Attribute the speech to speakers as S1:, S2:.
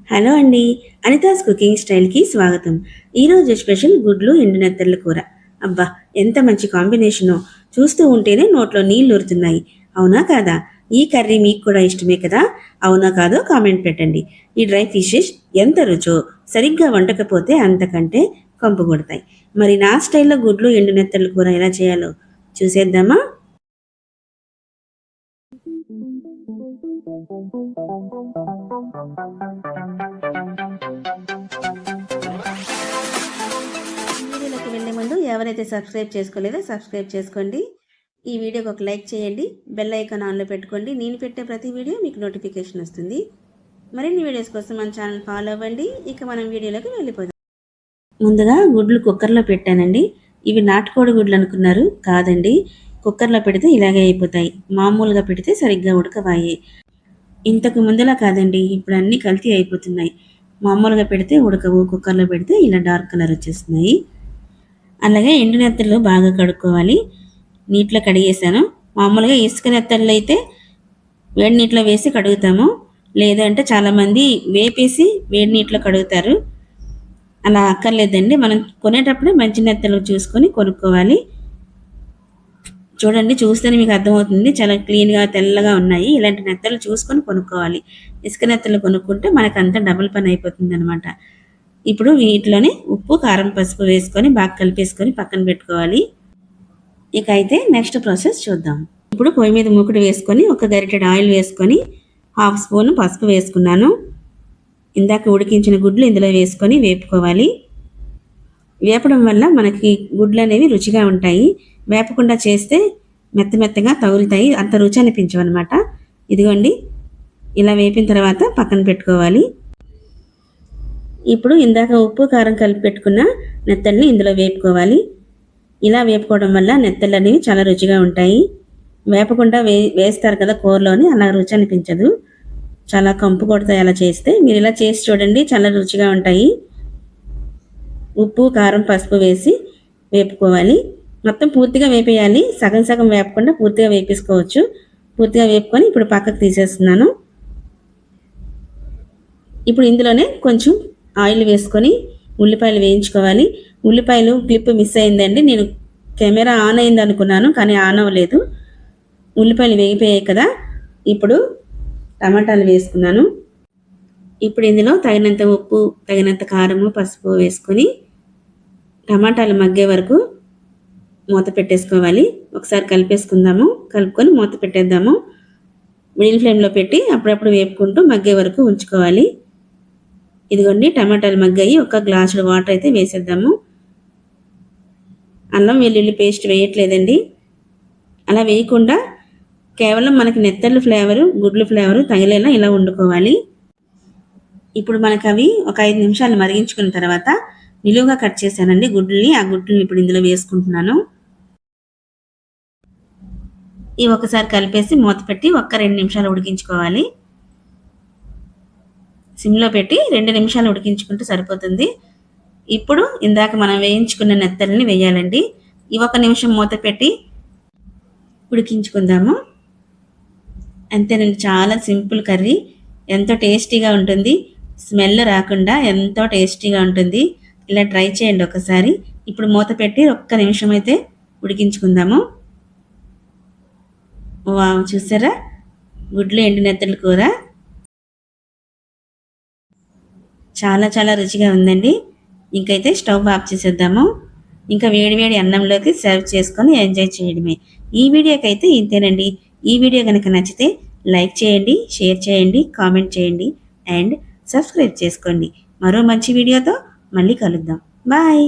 S1: Hello అండి, Anita's cooking స్టైల్కి స్వాగతం. ఈరోజు స్పెషల్ గుడ్లు ఎండునెత్తళ్ళ కూర. అబ్బా, ఎంత మంచి కాంబినేషనో! చూస్తూ ఉంటేనే నోట్లో నీళ్లు ఊరుతున్నాయి. అవునా కాదా? ఈ కర్రీ మీకు కూడా ఇష్టమే కదా? అవునా కాదో కామెంట్ పెట్టండి. ఈ డ్రై ఫిషెస్ ఎంత రుచో, సరిగ్గా వండకపోతే అంతకంటే కంపు కొడతాయి. మరి నా స్టైల్లో గుడ్లు ఎండునెత్తళ్ళ కూర ఎలా చేయాలో చూసేద్దామా? వీడియోలోకి వెళ్ళే ముందు ఎవరైతే సబ్స్క్రైబ్ చేసుకోలేదో సబ్స్క్రైబ్ చేసుకోండి. ఈ వీడియోకి ఒక లైక్ చేయండి. బెల్ ఐకాన్ ఆన్లో పెట్టుకోండి. నేను పెట్టే ప్రతి వీడియో మీకు నోటిఫికేషన్ వస్తుంది. మరిన్ని వీడియోస్ కోసం మన ఛానల్ ఫాలో అవ్వండి. ఇక మనం వీడియోలోకి వెళ్ళిపోదాం. ముందుగా గుడ్లు కుక్కర్లో పెట్టానండి. ఇవి నాటుకోడి గుడ్లు అనుకున్నారు, కాదండి. కుక్కర్లో పెడితే ఇలాగే అయిపోతాయి. మామూలుగా పెడితే సరిగ్గా ఉడకవాయి. ఇంతకు ముందులా కాదండి, ఇప్పుడు అన్నీ కల్తీ అయిపోతున్నాయి. మామూలుగా పెడితే ఉడకవు, కుక్కర్లో పెడితే ఇలా డార్క్ కలర్ వచ్చేస్తున్నాయి. అలాగే ఎండు నెత్తళ్ళు బాగా కడుక్కోవాలి. నీటిలో కడిగేసాను. మామూలుగా ఇసుక నెత్తళ్ళు అయితే వేడి నీటిలో వేసి కడుగుతాము. లేదంటే చాలామంది వేపేసి వేడి నీటిలో కడుగుతారు. అలా అక్కర్లేదండి. మనం కొనేటప్పుడే మంచి నెత్తలు చూసుకొని కొనుక్కోవాలి. చూడండి, చూస్తేనే మీకు అర్థమవుతుంది. చాలా క్లీన్గా తెల్లగా ఉన్నాయి. ఇలాంటి నెత్తలు చూసుకొని కొనుక్కోవాలి. ఇసుక నెత్తలు కొనుక్కుంటే మనకంతా డబుల్ పని అయిపోతుంది అనమాట. ఇప్పుడు వీటిలోనే ఉప్పు, కారం, పసుపు వేసుకొని బాగా కలిపేసుకొని పక్కన పెట్టుకోవాలి. ఇక అయితే నెక్స్ట్ ప్రాసెస్ చూద్దాం. ఇప్పుడు పొయ్యి మీద మూకుడు వేసుకొని ఒక గరిటెడు ఆయిల్ వేసుకొని 1/2 స్పూన్ పసుపు వేసుకున్నాను. ఇందాక ఉడికించిన గుడ్లు ఇందులో వేసుకొని వేపుకోవాలి. వేపడం వల్ల మనకి గుడ్లు అనేవి రుచిగా ఉంటాయి. వేపకుండా చేస్తే మెత్తగా తగులుతాయి, అంత రుచి అనిపించవు అనమాట. ఇదిగోండి, ఇలా వేపిన తర్వాత పక్కన పెట్టుకోవాలి. ఇప్పుడు ఇందాక ఉప్పు కారం కలిపి పెట్టుకున్న నెత్తల్ని ఇందులో వేపుకోవాలి. ఇలా వేపుకోవడం వల్ల నెత్తళ్ళు అనేవి చాలా రుచిగా ఉంటాయి. వేపకుండా వేస్తారు కదా కూరలోని, అలా రుచి అనిపించదు. చాలా కంపు కొడతాయి అలా చేస్తే. మీరు ఇలా చేసి చూడండి, చాలా రుచిగా ఉంటాయి. ఉప్పు, కారం, పసుపు వేసి వేపుకోవాలి. మొత్తం పూర్తిగా వేపేయాలి. సగం సగం వేపకుండా పూర్తిగా వేపేసుకోవచ్చు. పూర్తిగా వేపుకొని ఇప్పుడు పక్కకు తీసేస్తున్నాను. ఇప్పుడు ఇందులోనే కొంచెం ఆయిల్ వేసుకొని ఉల్లిపాయలు వేయించుకోవాలి. ఉల్లిపాయలు క్లిప్ మిస్ అయిందండి. నేను కెమెరా ఆన్ అయింది అనుకున్నాను, కానీ ఆన్ అవ్వలేదు. ఉల్లిపాయలు వేగిపోయాయి కదా. ఇప్పుడు టమాటాలు వేసుకున్నాను. ఇప్పుడు ఇందులో తగినంత ఉప్పు, తగినంత కారము, పసుపు వేసుకొని టమాటాలు మగ్గే వరకు మూత పెట్టేసుకోవాలి. ఒకసారి కలిపేసుకుందాము. కలుపుకొని మూత పెట్టేద్దాము. మిడిల్ ఫ్లేమ్లో పెట్టి అప్పుడప్పుడు వేపుకుంటూ మగ్గే వరకు ఉంచుకోవాలి. ఇదిగోండి, టమాటాలు మగ్గాయి. ఒక గ్లాసుడు వాటర్ అయితే వేసేద్దాము. అల్లం వెల్లుల్లి పేస్ట్ వేయట్లేదండి. అలా వేయకుండా కేవలం మనకి నెత్తళ్ళు ఫ్లేవరు, గుడ్లు ఫ్లేవరు తగిలేలా ఇలా వండుకోవాలి. ఇప్పుడు మనకు అవి ఒక 5 నిమిషాలు మరిగించుకున్న తర్వాత నిలువుగా కట్ చేశానండి గుడ్లని. ఆ గుడ్లని ఇప్పుడు ఇందులో వేసుకుంటున్నాను. ఈ ఒకసారి కలిపేసి మూత పెట్టి 2 నిమిషాలు ఉడికించుకోవాలి. సిమ్లో పెట్టి 2 నిమిషాలు ఉడికించుకుంటే సరిపోతుంది. ఇప్పుడు ఇందాక మనం వేయించుకున్న నెత్తళ్ళని వేయాలండి. ఈ 1 నిమిషం మూత పెట్టి ఉడికించుకుందాము. అంతేనండి, చాలా సింపుల్ కర్రీ. ఎంతో టేస్టీగా ఉంటుంది. స్మెల్ రాకుండా ఎంతో టేస్టీగా ఉంటుంది. ఇలా ట్రై చేయండి ఒకసారి. ఇప్పుడు మూత పెట్టి 1 నిమిషం అయితే ఉడికించుకుందాము. వావ్, చూసారా, గుడ్లు ఎండు నెత్తళ్ళ కూర చాలా చాలా రుచిగా ఉందండి. ఇంకైతే స్టవ్ ఆఫ్ చేసేద్దాము. ఇంకా వేడివేడి అన్నంలోకి సర్వ్ చేసుకొని ఎంజాయ్ చేయడమే. ఈ వీడియోకి అయితే ఇంతేనండి. ఈ వీడియో కనుక నచ్చితే లైక్ చేయండి, షేర్ చేయండి, కామెంట్ చేయండి అండ్ సబ్స్క్రైబ్ చేసుకోండి. మరో మంచి వీడియోతో మళ్ళీ కలుద్దాం. బాయ్.